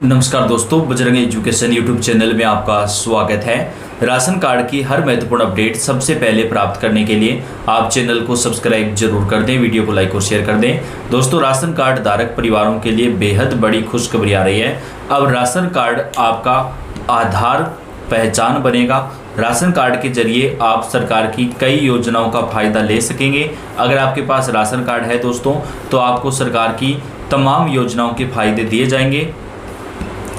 नमस्कार दोस्तों, Bajrang education YouTube channel में आपका स्वागत है। राशन कार्ड की हर महत्वपूर्ण अपडेट सबसे पहले प्राप्त करने के लिए आप चैनल को सब्सक्राइब जरूर कर दें, वीडियो को लाइक और शेयर कर दें। दोस्तों, राशन कार्ड धारक परिवारों के लिए बेहद बड़ी खुशखबरी आ रही है। अब राशन कार्ड आपका आधार पहचान बनेगा। राशन कार्ड के जरिए आप सरकार की कई योजनाओं का फायदा ले सकेंगे। अगर आपके पास राशन कार्ड है दोस्तों, तो आपको सरकार की तमाम योजनाओं के फायदे दिए जाएंगे।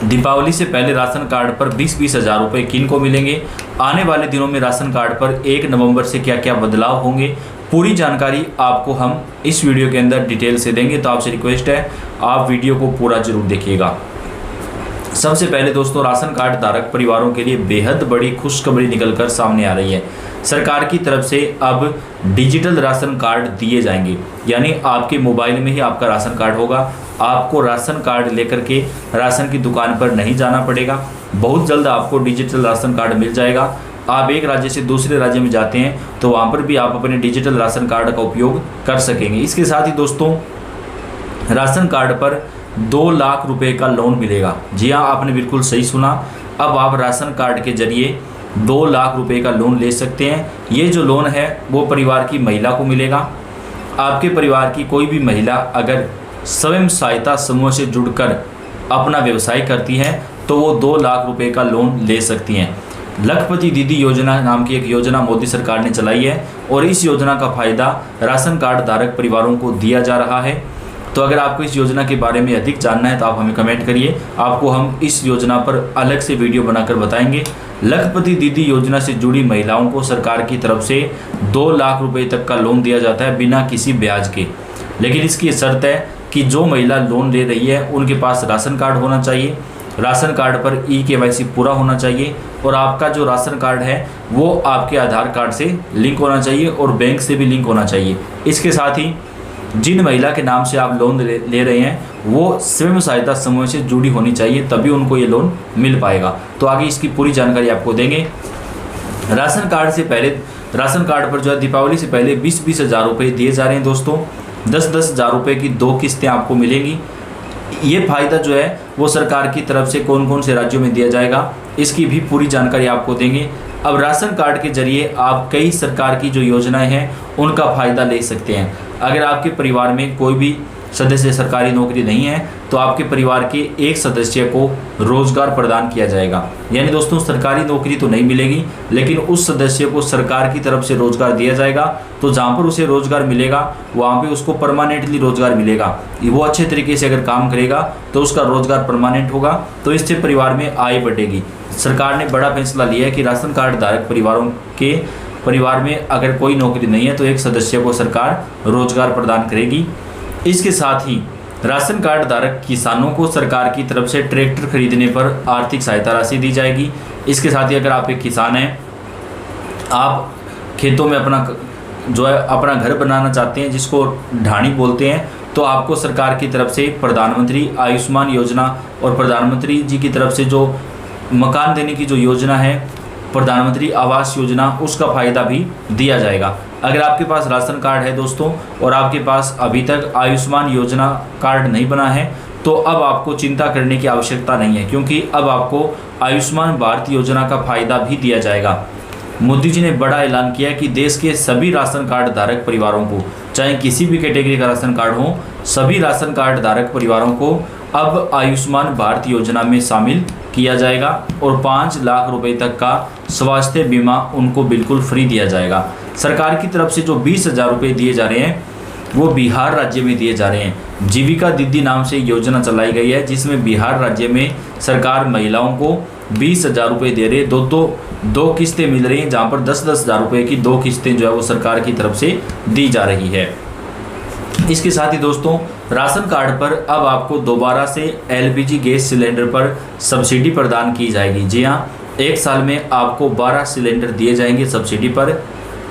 दीपावली से पहले राशन कार्ड पर 20-20 हज़ार रुपये किनको मिलेंगे, आने वाले दिनों में राशन कार्ड पर 1 नवंबर से क्या क्या बदलाव होंगे, पूरी जानकारी आपको हम इस वीडियो के अंदर डिटेल से देंगे। तो आपसे रिक्वेस्ट है, आप वीडियो को पूरा जरूर देखिएगा। सबसे पहले दोस्तों, राशन कार्ड धारक परिवारों के लिए बेहद बड़ी खुशखबरी निकलकर सामने आ रही है। सरकार की तरफ से अब डिजिटल राशन कार्ड दिए जाएंगे, यानी आपके मोबाइल में ही आपका राशन कार्ड होगा। आपको राशन कार्ड लेकर के राशन की दुकान पर नहीं जाना पड़ेगा। बहुत जल्द आपको डिजिटल राशन कार्ड मिल जाएगा। आप एक राज्य से दूसरे राज्य में जाते हैं तो वहाँ पर भी आप अपने डिजिटल राशन कार्ड का उपयोग कर सकेंगे। इसके साथ ही दोस्तों, राशन कार्ड पर 2 लाख रुपए का लोन मिलेगा। जी हाँ, आपने बिल्कुल सही सुना। अब आप राशन कार्ड के जरिए 2 लाख रुपए का लोन ले सकते हैं। ये जो लोन है वो परिवार की महिला को मिलेगा। आपके परिवार की कोई भी महिला अगर स्वयं सहायता समूह से जुड़कर अपना व्यवसाय करती है तो वो 2 लाख रुपए का लोन ले सकती हैं। लखपति दीदी योजना नाम की एक योजना मोदी सरकार ने चलाई है और इस योजना का फायदा राशन कार्ड धारक परिवारों को दिया जा रहा है। तो अगर आपको इस योजना के बारे में अधिक जानना है तो आप हमें कमेंट करिए, आपको हम इस योजना पर अलग से वीडियो बनाकर बताएंगे। लखपति दीदी योजना से जुड़ी महिलाओं को सरकार की तरफ से 2 लाख रुपए तक का लोन दिया जाता है बिना किसी ब्याज के। लेकिन इसकी शर्त है कि जो महिला लोन ले रही है उनके पास राशन कार्ड होना चाहिए, राशन कार्ड पर KYC पूरा होना चाहिए और आपका जो राशन कार्ड है वो आपके आधार कार्ड से लिंक होना चाहिए और बैंक से भी लिंक होना चाहिए। इसके साथ ही जिन महिला के नाम से आप लोन ले रहे हैं वो स्वयं सहायता समूह से जुड़ी होनी चाहिए, तभी उनको ये लोन मिल पाएगा। तो आगे इसकी पूरी जानकारी आपको देंगे। राशन कार्ड से पहले, राशन कार्ड पर जो है दीपावली से पहले 20-20 हज़ार रुपये दिए जा रहे हैं दोस्तों। 10-10 हज़ार रुपये की 2 किस्तें आपको मिलेंगी। ये फायदा जो है वो सरकार की तरफ से कौन कौन से राज्यों में दिया जाएगा, इसकी भी पूरी जानकारी आपको देंगे। अब राशन कार्ड के जरिए आप कई सरकार की जो योजनाएं हैं उनका फ़ायदा ले सकते हैं। अगर आपके परिवार में कोई भी सदस्य सरकारी नौकरी नहीं है तो आपके परिवार के एक सदस्य को रोजगार प्रदान किया जाएगा। यानी दोस्तों, सरकारी नौकरी तो नहीं मिलेगी लेकिन उस सदस्य को सरकार की तरफ से रोजगार दिया जाएगा। तो जहाँ पर उसे रोजगार मिलेगा वहाँ पे उसको परमानेंटली रोजगार मिलेगा। वो अच्छे तरीके से अगर काम करेगा तो उसका रोजगार परमानेंट होगा, तो इससे परिवार में आय बढ़ेगी। सरकार ने बड़ा फैसला लिया है कि राशन कार्ड धारक परिवारों के परिवार में अगर कोई नौकरी नहीं है तो एक सदस्य को सरकार रोजगार प्रदान करेगी। इसके साथ ही राशन कार्ड धारक किसानों को सरकार की तरफ से ट्रैक्टर खरीदने पर आर्थिक सहायता राशि दी जाएगी। इसके साथ ही अगर आप एक किसान हैं, आप खेतों में अपना घर बनाना चाहते हैं, जिसको ढाणी बोलते हैं, तो आपको सरकार की तरफ से प्रधानमंत्री आयुष्मान योजना और प्रधानमंत्री जी की तरफ से जो मकान देने की जो योजना है, प्रधानमंत्री आवास योजना, उसका फ़ायदा भी दिया जाएगा। अगर आपके पास राशन कार्ड है दोस्तों और आपके पास अभी तक आयुष्मान योजना कार्ड नहीं बना है तो अब आपको चिंता करने की आवश्यकता नहीं है, क्योंकि अब आपको आयुष्मान भारत योजना का फ़ायदा भी दिया जाएगा। मोदी जी ने बड़ा ऐलान किया कि देश के सभी राशन कार्ड धारक परिवारों को, चाहे किसी भी कैटेगरी का राशन कार्ड हो, सभी राशन कार्ड धारक परिवारों को अब आयुष्मान भारत योजना में शामिल किया जाएगा और 5 लाख रुपए तक का स्वास्थ्य बीमा उनको बिल्कुल फ्री दिया जाएगा। सरकार की तरफ से जो 20 हज़ार रुपये दिए जा रहे हैं वो बिहार राज्य में दिए जा रहे हैं। जीविका दीदी नाम से योजना चलाई गई है जिसमें बिहार राज्य में सरकार महिलाओं को 20 हज़ार रुपये दे रही है। दो किस्तें मिल रही हैं, जहाँ पर 10-10 हज़ार रुपये की 2 किस्तें जो है वो सरकार की तरफ से दी जा रही है। इसके साथ ही दोस्तों, राशन कार्ड पर अब आपको दोबारा से LPG गैस सिलेंडर पर सब्सिडी प्रदान की जाएगी। जी हाँ, 1 साल में आपको 12 सिलेंडर दिए जाएंगे सब्सिडी पर।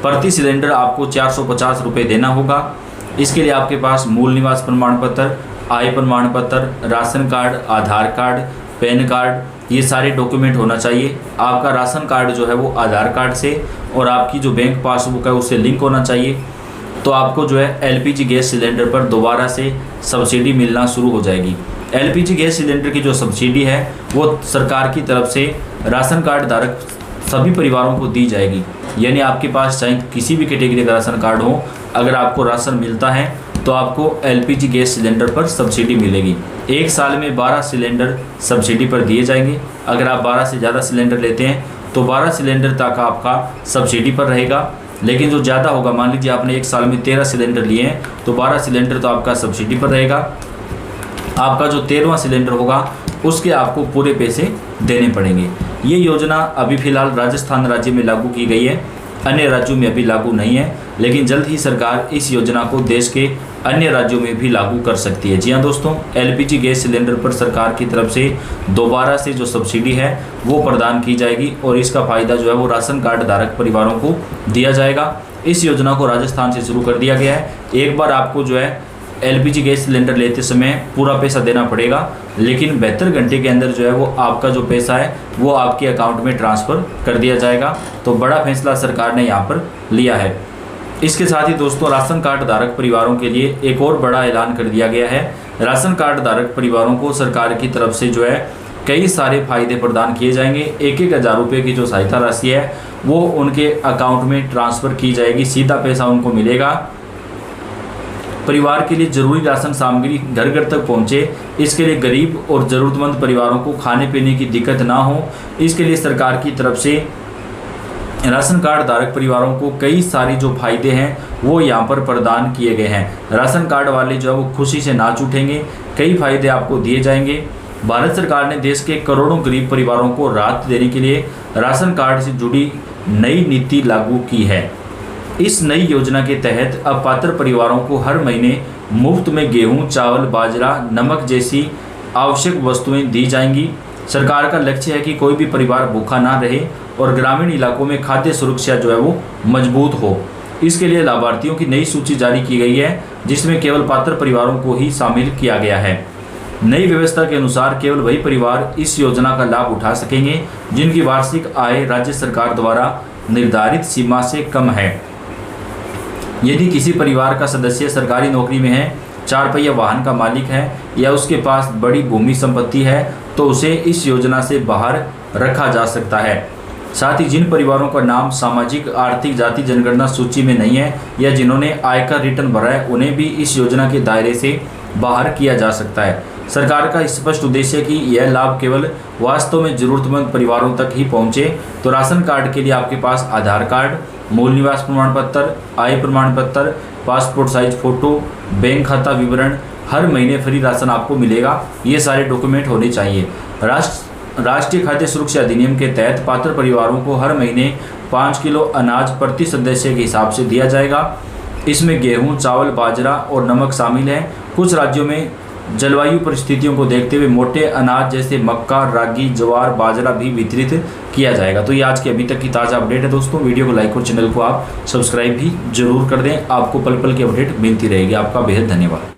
प्रति सिलेंडर आपको 450 रुपये देना होगा। इसके लिए आपके पास मूल निवास प्रमाण पत्र, आय प्रमाण पत्र, राशन कार्ड, आधार कार्ड, पैन कार्ड, ये सारे डॉक्यूमेंट होना चाहिए। आपका राशन कार्ड जो है वो आधार कार्ड से और आपकी जो बैंक पासबुक है उससे लिंक होना चाहिए। तो आपको जो है LPG गैस सिलेंडर पर दोबारा से सब्सिडी मिलना शुरू हो जाएगी। एलपीजी गैस सिलेंडर की जो सब्सिडी है वो सरकार की तरफ से राशन कार्ड धारक सभी परिवारों को दी जाएगी। यानी आपके पास चाहे किसी भी कैटेगरी का राशन कार्ड हो, अगर आपको राशन मिलता है तो आपको एलपीजी गैस सिलेंडर पर सब्सिडी मिलेगी। एक साल में 12 सिलेंडर सब्सिडी पर दिए जाएंगे। अगर आप 12 से ज़्यादा सिलेंडर लेते हैं तो 12 सिलेंडर तक आपका सब्सिडी पर रहेगा। लेकिन जो ज़्यादा होगा, मान लीजिए आपने एक साल में 13 सिलेंडर लिए हैं तो 12 सिलेंडर तो आपका सब्सिडी पर रहेगा। आपका जो 13वां सिलेंडर होगा उसके आपको पूरे पैसे देने पड़ेंगे। ये योजना अभी फ़िलहाल राजस्थान राज्य में लागू की गई है, अन्य राज्यों में अभी लागू नहीं है, लेकिन जल्द ही सरकार इस योजना को देश के अन्य राज्यों में भी लागू कर सकती है। जी हाँ दोस्तों, एलपीजी गैस सिलेंडर पर सरकार की तरफ से दोबारा से जो सब्सिडी है वो प्रदान की जाएगी और इसका फ़ायदा जो है वो राशन कार्ड धारक परिवारों को दिया जाएगा। इस योजना को राजस्थान से शुरू कर दिया गया है। एक बार आपको जो है एलपीजी गैस सिलेंडर लेते समय पूरा पैसा देना पड़ेगा, लेकिन 72 घंटे के अंदर जो है वो आपका जो पैसा है वो आपके अकाउंट में ट्रांसफ़र कर दिया जाएगा। तो बड़ा फैसला सरकार ने यहाँ पर लिया है। इसके साथ ही दोस्तों, राशन कार्ड धारक परिवारों के लिए एक और बड़ा ऐलान कर दिया गया है। राशन कार्ड धारक परिवारों को सरकार की तरफ से जो है कई सारे फायदे प्रदान किए जाएंगे। 1,000 रुपये की जो सहायता राशि है वो उनके अकाउंट में ट्रांसफ़र की जाएगी, सीधा पैसा उनको मिलेगा। परिवार के लिए जरूरी राशन सामग्री घर घर तक पहुंचे, इसके लिए गरीब और ज़रूरतमंद परिवारों को खाने पीने की दिक्कत ना हो, इसके लिए सरकार की तरफ से राशन कार्ड धारक परिवारों को कई सारी जो फायदे हैं वो यहाँ पर प्रदान किए गए हैं। राशन कार्ड वाले जो है वो खुशी से नाच उठेंगे, कई फायदे आपको दिए जाएंगे। भारत सरकार ने देश के करोड़ों गरीब परिवारों को राहत देने के लिए राशन कार्ड से जुड़ी नई नीति लागू की है। इस नई योजना के तहत अब पात्र परिवारों को हर महीने मुफ्त में गेहूं, चावल, बाजरा, नमक जैसी आवश्यक वस्तुएं दी जाएंगी। सरकार का लक्ष्य है कि कोई भी परिवार भूखा ना रहे और ग्रामीण इलाकों में खाद्य सुरक्षा जो है वो मजबूत हो। इसके लिए लाभार्थियों की नई सूची जारी की गई है, जिसमें केवल पात्र परिवारों को ही शामिल किया गया है। नई व्यवस्था के अनुसार केवल वही परिवार इस योजना का लाभ उठा सकेंगे जिनकी वार्षिक आय राज्य सरकार द्वारा निर्धारित सीमा से कम है। यदि किसी परिवार का सदस्य सरकारी नौकरी में है, 4 पहिया वाहन का मालिक है या उसके पास बड़ी भूमि संपत्ति है तो उसे इस योजना से बाहर रखा जा सकता है। साथ ही जिन परिवारों का नाम सामाजिक आर्थिक जाति जनगणना सूची में नहीं है या जिन्होंने आयकर रिटर्न भरा है, उन्हें भी इस योजना के दायरे से बाहर किया जा सकता है। सरकार का स्पष्ट उद्देश्य है कि यह लाभ केवल वास्तव में ज़रूरतमंद परिवारों तक ही पहुंचे। तो राशन कार्ड के लिए आपके पास आधार कार्ड, मूल निवास प्रमाण पत्र, आय प्रमाण पत्र, पासपोर्ट साइज फ़ोटो, बैंक खाता विवरण, हर महीने फ्री राशन आपको मिलेगा। ये सारे डॉक्यूमेंट होने चाहिए। राष्ट्रीय खाद्य सुरक्षा अधिनियम के तहत पात्र परिवारों को हर महीने 5 किलो अनाज प्रति सदस्य के हिसाब से दिया जाएगा। इसमें गेहूं, चावल, बाजरा और नमक शामिल है। कुछ राज्यों में जलवायु परिस्थितियों को देखते हुए मोटे अनाज जैसे मक्का, रागी, ज्वार, बाजरा भी वितरित किया जाएगा। तो ये आज की अभी तक की ताज़ा अपडेट है दोस्तों। वीडियो को लाइक और चैनल को आप सब्सक्राइब भी जरूर कर दें। आपको पल पल की अपडेट मिलती रहेगी। आपका बेहद धन्यवाद।